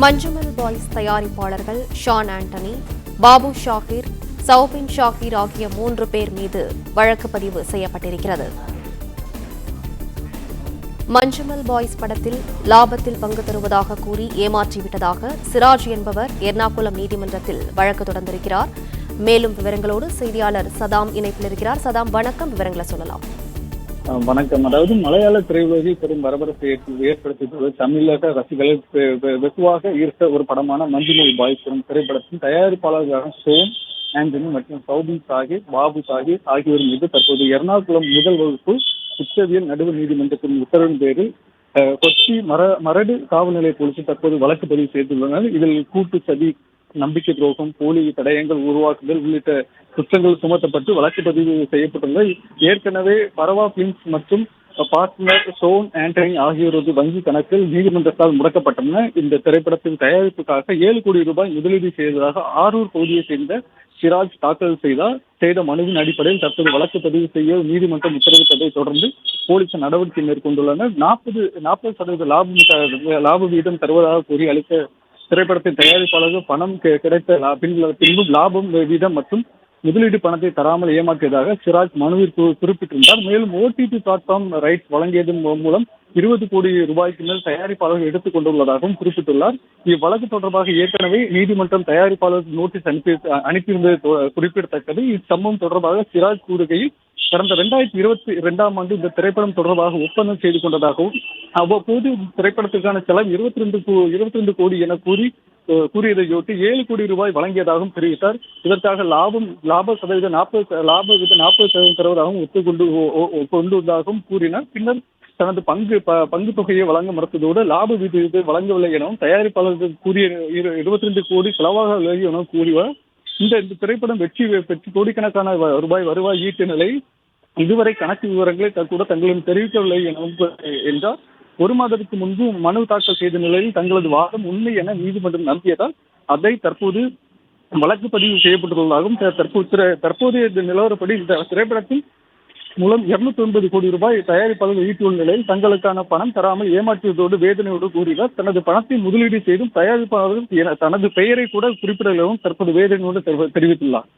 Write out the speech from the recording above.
Manjummel boys தயாரிப்பாளர்கள் Shawn Antony, Babu Shahir, Soubin Shahir ஆகிய 3 பேர் மீது வழக்கு பதிவு செய்யப்பட்டிருக்கிறது. மஞ்சுமல் பாய்ஸ் படத்தில் லாபத்தில் பங்கு தருவதாக கூறி ஏமாற்றிவிட்டதாக சிராஜ் என்பவர் எர்ணாகுளம் நீதிமன்றத்தில் வழக்கு தொடர்ந்திருக்கிறார். மேலும் விவரங்களோடு செய்தியாளர் சதாம் இணைப்பில் இருக்கிறார். சதாம், வணக்கம். விவரங்களை சொல்லலாம். வணக்கம். அதாவது மலையாள திரையுலகில் பெரும் பரபரப்பை ஏற்படுத்தியுள்ள தமிழக ரசிகளை வெகுவாக ஈர்த்த ஒரு படமான மஞ்சுமல் பாய்ஸ் திரைப்படத்தின் தயாரிப்பாளர்களான ஷோன் ஆண்டனி மற்றும் சௌபின் ஷாஹிர், பாபு ஷாஹிர் ஆகியோர் மீது தற்போது எர்ணாகுளம் முதல் வகுப்பு குற்றவியல் நடுவர் நீதிமன்றத்தின் உத்தரவின் பேரில் கொச்சி மரடு காவல் நிலைய போலீசார் தற்போது வழக்கு பதிவு செய்துள்ளனர். இதில் கூட்டு சதி, நம்பிக்கை துரோகம், போலி தடயங்கள் உருவாக்குதல் உள்ளிட்ட குற்றங்கள் சுமத்தப்பட்டு வழக்கு பதிவு செய்யப்பட்டுள்ள ஏற்கனவே பரவா பிலிம்ஸ் மற்றும் பார்ட்னர் ஷோன் ஆண்டனி ஆகியோரது வங்கி கணக்கில் நீதிமன்றத்தால் முடக்கப்பட்டன. இந்த திரைப்படத்தின் தயாரிப்புக்காக 7 கோடி ரூபாய் முதலீடு செய்ததாக ஆரூர் பகுதியை சேர்ந்த சிராஜ் தாக்கல் செய்த மனுவின் அடிப்படையில் தற்போது வழக்கு பதிவு செய்ய நீதிமன்றம் உத்தரவிட்டதை தொடர்ந்து போலீசார் நடவடிக்கை மேற்கொண்டுள்ளனர். 40% லாப வீதம் தருவதாக கூறி அளித்த திரைப்படத்தின் தயாரிப்பாளர்கள் பணம் கிடைத்த பின்பும் லாபம் வீதம் மற்றும் முதலீடு பணத்தை தராமல் ஏமாற்றியதாக சிராஜ் மனுவில் குறிப்பிட்டிருந்தார். மேலும் OTT பிளாட்ஃபார்ம் ரைட்ஸ் வழங்கியதன் மூலம் 20 கோடி ரூபாய்க்கு மேல் தயாரிப்பாளர்கள் எடுத்துக் கொண்டுள்ளதாகவும் குறிப்பிட்டுள்ளார். இவ்வழக்கு தொடர்பாக ஏற்கனவே நீதிமன்றம் தயாரிப்பாளர் நோட்டீஸ் அனுப்பியிருந்தது குறிப்பிடத்தக்கது. இச்சம்பவம் தொடர்பாக சிராஜ் கூறுகையில் கடந்த 2022ஆம் ஆண்டு இந்த திரைப்படம் தொடர்பாக ஒப்பந்தம் செய்து கொண்டதாகவும் அவ்வப்போது திரைப்படத்திற்கான செலவு 22 கோடி என கூறியதையொட்டி 7 கோடி ரூபாய் வழங்கியதாகவும் தெரிவித்தார். இதற்காக லாப சதவீதம் 40% தருவதாகவும் ஒத்துக்கொண்டுள்ளதாகவும் கூறினார். பின்னர் தனது பங்கு தொகையை வழங்க மறுத்ததோடு லாப விகிதத்தை வழங்கவில்லை எனவும் தயாரிப்பாளர்கள் கூறிய 22 கோடி செலவாக எனவும் கூறினார். இந்த திரைப்படம் வெற்றி பெற்று கோடிக்கணக்கான ரூபாய் வருவாய் ஈட்டு நிலை இதுவரை கணக்கு விவரங்களை கூட தங்களிடம் தெரிவிக்கவில்லை என்றார். 1 மாதத்துக்கு முன்பு மனு தாக்கல் செய்த நிலையில் தங்களது வாதம் உண்மை என நீதிமன்றம் நம்பியதால் அதை தற்போது வழக்கு பதிவு செய்யப்பட்டுள்ளதாகவும் தற்போதைய நிலவரப்படி இந்த திரைப்படத்தின் மூலம் 209 கோடி ரூபாய் தயாரிப்பாளர்கள் ஈட்டியுள்ள நிலையில் தங்களுக்கான பணம் தராமல் ஏமாற்றியதோடு வேதனையோடு கூறினார். தனது பணத்தை முதலீடு செய்தும் தயாரிப்பாளர்கள் தனது பெயரை கூட குறிப்பிடவும் தற்போது வேதனையோடு தெரிவித்துள்ளார்.